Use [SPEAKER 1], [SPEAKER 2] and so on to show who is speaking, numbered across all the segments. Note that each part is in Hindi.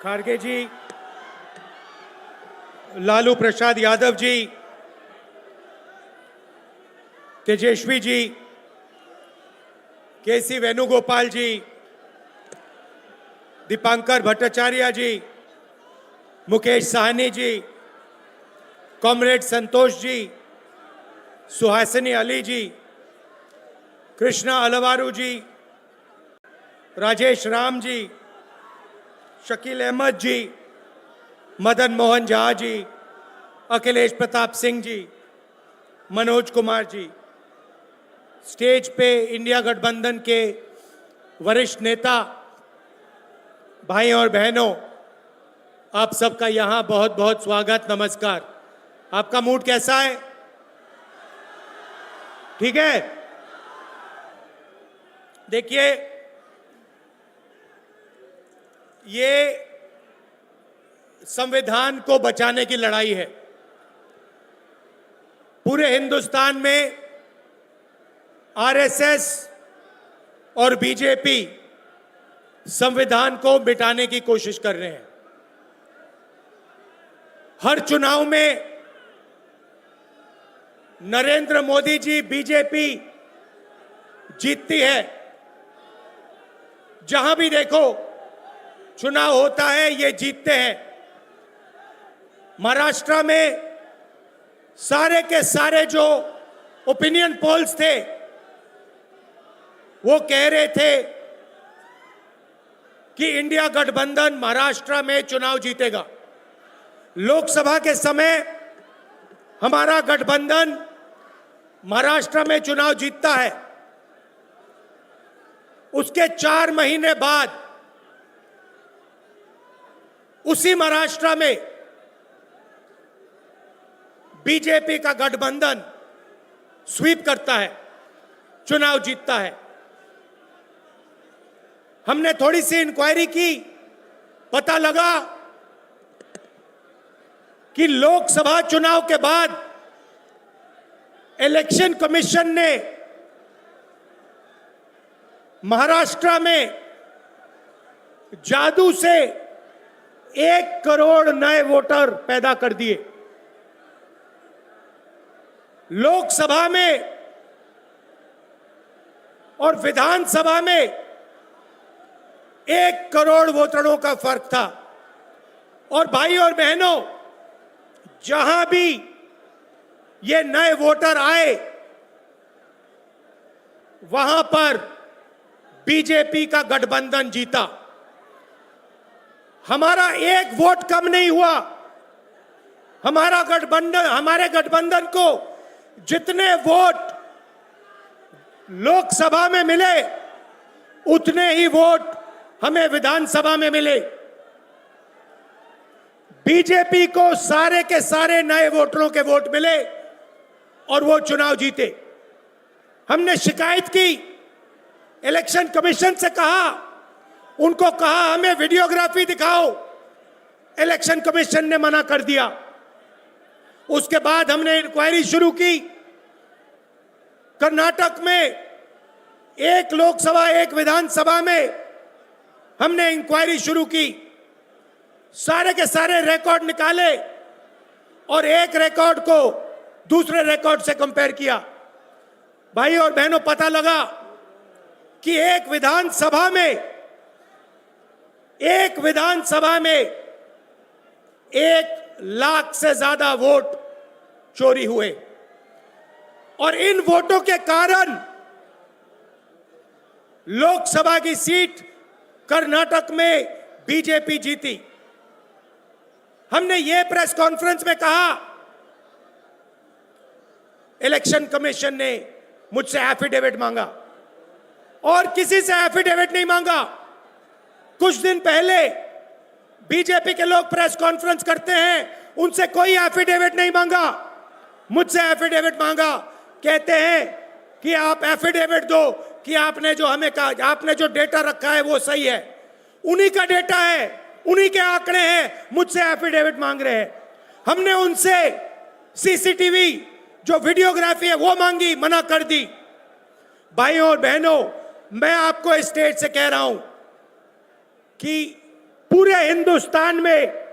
[SPEAKER 1] खारगे जी, लालू प्रसाद यादव जी, तेजस्वी जी, केसी वेणुगोपाल जी, दीपांकर भट्टाचार्य जी, मुकेश साहनी जी, कॉमरेड संतोष जी, सुहासिनी अली जी, कृष्णा अलवारू जी, राजेश राम जी, शकील अहमद जी, मदन मोहन झा जी, अखिलेश प्रताप सिंह जी, मनोज कुमार जी, स्टेज पे इंडिया गठबंधन के वरिष्ठ नेता भाई और बहनों, आप सबका यहाँ बहुत बहुत स्वागत, नमस्कार। आपका मूड कैसा है? ठीक है। देखिए, ये संविधान को बचाने की लड़ाई है। पूरे हिंदुस्तान में आरएसएस और बीजेपी संविधान को मिटाने की कोशिश कर रहे हैं। हर चुनाव में नरेंद्र मोदी जी, बीजेपी जीतती है। जहां भी देखो चुनाव होता है, ये जीतते हैं। महाराष्ट्र में सारे के सारे जो ओपिनियन पोल्स थे, वो कह रहे थे कि इंडिया गठबंधन महाराष्ट्र में चुनाव जीतेगा। लोकसभा के समय हमारा गठबंधन महाराष्ट्र में चुनाव जीतता है। उसके 4 महीने बाद उसी महाराष्ट्र में बीजेपी का गठबंधन स्वीप करता है, चुनाव जीतता है। हमने थोड़ी सी इंक्वायरी की, पता लगा कि लोकसभा चुनाव के बाद इलेक्शन कमीशन ने महाराष्ट्र में जादू से 1 करोड़ नए वोटर पैदा कर दिए। लोकसभा में और विधानसभा में 1 करोड़ वोटरों का फर्क था। और भाई और बहनों, जहां भी ये नए वोटर आए, वहां पर बीजेपी का गठबंधन जीता। हमारा 1 वोट कम नहीं हुआ। हमारे गठबंधन को जितने वोट लोकसभा में मिले, उतने ही वोट हमें विधानसभा में मिले। बीजेपी को सारे के सारे नए वोटरों के वोट मिले और वो चुनाव जीते। हमने शिकायत की, इलेक्शन कमीशन से कहा, उनको कहा हमें वीडियोग्राफी दिखाओ। इलेक्शन कमीशन ने मना कर दिया। उसके बाद हमने इंक्वायरी शुरू की। कर्नाटक में 1 लोकसभा 1 विधानसभा में हमने इंक्वायरी शुरू की। सारे के सारे रिकॉर्ड निकाले और एक रिकॉर्ड को दूसरे रिकॉर्ड से कंपेयर किया। भाई और बहनों, पता लगा कि एक विधानसभा में 1 लाख से ज्यादा वोट चोरी हुए। और इन वोटों के कारण लोकसभा की सीट कर्नाटक में बीजेपी जीती। हमने ये प्रेस कॉन्फ्रेंस में कहा, इलेक्शन कमीशन ने मुझसे एफिडेविट मांगा और किसी से एफिडेविट नहीं मांगा। कुछ दिन पहले बीजेपी के लोग प्रेस कॉन्फ्रेंस करते हैं, उनसे कोई एफिडेविट नहीं मांगा, मुझसे एफिडेविट मांगा। कहते हैं कि आप एफिडेविट दो कि आपने जो हमें कहा, आपने जो डेटा रखा है वो सही है। उन्हीं का डेटा है, उन्हीं के आंकड़े हैं, मुझसे एफिडेविट मांग रहे हैं। हमने उनसे सीसीटीवी जो वीडियोग्राफी है वो मांगी, मना कर दी। भाइयों और बहनों, मैं आपको इस स्टेज से कह रहा हूं कि पूरे हिंदुस्तान में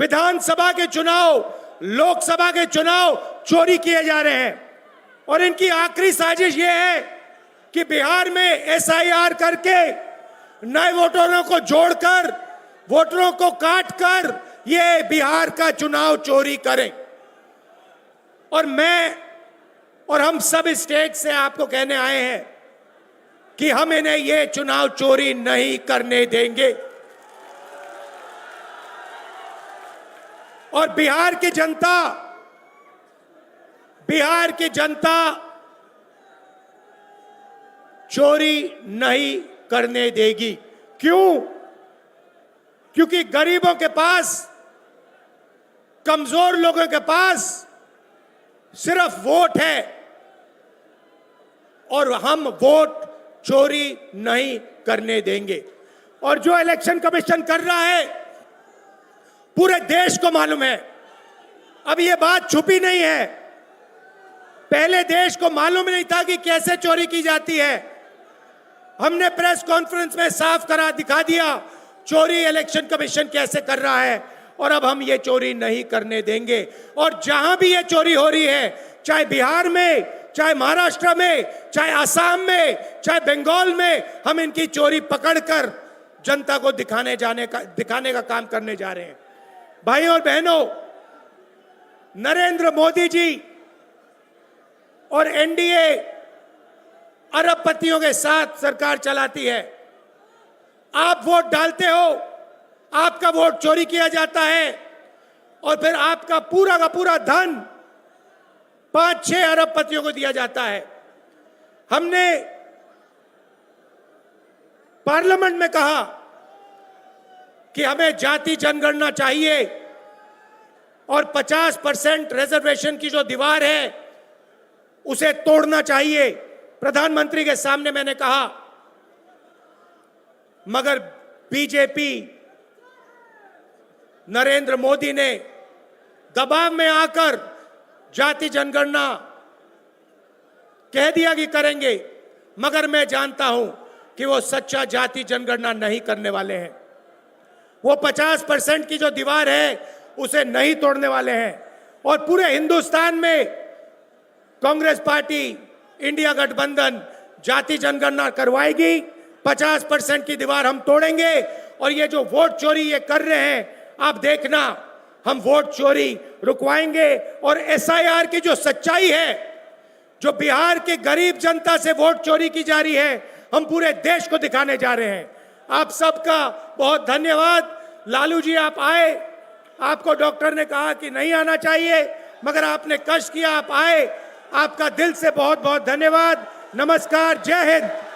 [SPEAKER 1] विधानसभा के चुनाव, लोकसभा के चुनाव चोरी किए जा रहे हैं। और इनकी आखिरी साजिश यह है कि बिहार में एसआईआर करके नए वोटरों को जोड़कर, वोटरों को काटकर ये बिहार का चुनाव चोरी करें। और मैं और हम सब स्टेट से आपको कहने आए हैं कि हम इन्हें ये चुनाव चोरी नहीं करने देंगे। और बिहार की जनता चोरी नहीं करने देगी। क्यों? क्योंकि गरीबों के पास, कमजोर लोगों के पास सिर्फ वोट है और हम वोट चोरी नहीं करने देंगे। और जो इलेक्शन कमीशन कर रहा है पूरे देश को मालूम है। अब ये बात छुपी नहीं है। पहले देश को मालूम नहीं था कि कैसे चोरी की जाती है। हमने प्रेस कॉन्फ्रेंस में साफ करा दिखा दिया चोरी इलेक्शन कमीशन कैसे कर रहा है। और अब हम ये चोरी नहीं करने देंगे। और जहां भी ये चोरी हो रही है, चाहे बिहार में, चाहे महाराष्ट्र में, चाहे असम में, चाहे बंगाल में, हम इनकी चोरी पकड़कर जनता को दिखाने का काम करने जा रहे हैं। भाइयों और बहनों, नरेंद्र मोदी जी और एनडीए अरबपतियों के साथ सरकार चलाती है। आप वोट डालते हो, आपका वोट चोरी किया जाता है और फिर आपका पूरा का पूरा धन 5-6 अरबपतियों को दिया जाता है। हमने पार्लियामेंट में कहा कि हमें जाति जनगणना चाहिए और 50% रिजर्वेशन की जो दीवार है उसे तोड़ना चाहिए। प्रधानमंत्री के सामने मैंने कहा, मगर बीजेपी, नरेंद्र मोदी ने दबाव में आकर जाति जनगणना कह दिया कि करेंगे। मगर मैं जानता हूं कि वो सच्चा जाति जनगणना नहीं करने वाले हैं। वो 50% की जो दीवार है उसे नहीं तोड़ने वाले हैं। और पूरे हिंदुस्तान में कांग्रेस पार्टी, इंडिया गठबंधन जाति जनगणना करवाएगी। 50% की दीवार हम तोड़ेंगे। और ये जो वोट चोरी ये कर रहे हैं, आप देखना, हम वोट चोरी रुकवाएंगे। और एसआईआर की जो सच्चाई है, जो बिहार के गरीब जनता से वोट चोरी की जा रही है, हम पूरे देश को दिखाने जा रहे हैं। आप सबका बहुत धन्यवाद। लालू जी, आप आए। आपको डॉक्टर ने कहा कि नहीं आना चाहिए, मगर आपने कष्ट किया, आप आए। आपका दिल से बहुत बहुत धन्यवाद। नमस्कार, जय हिंद।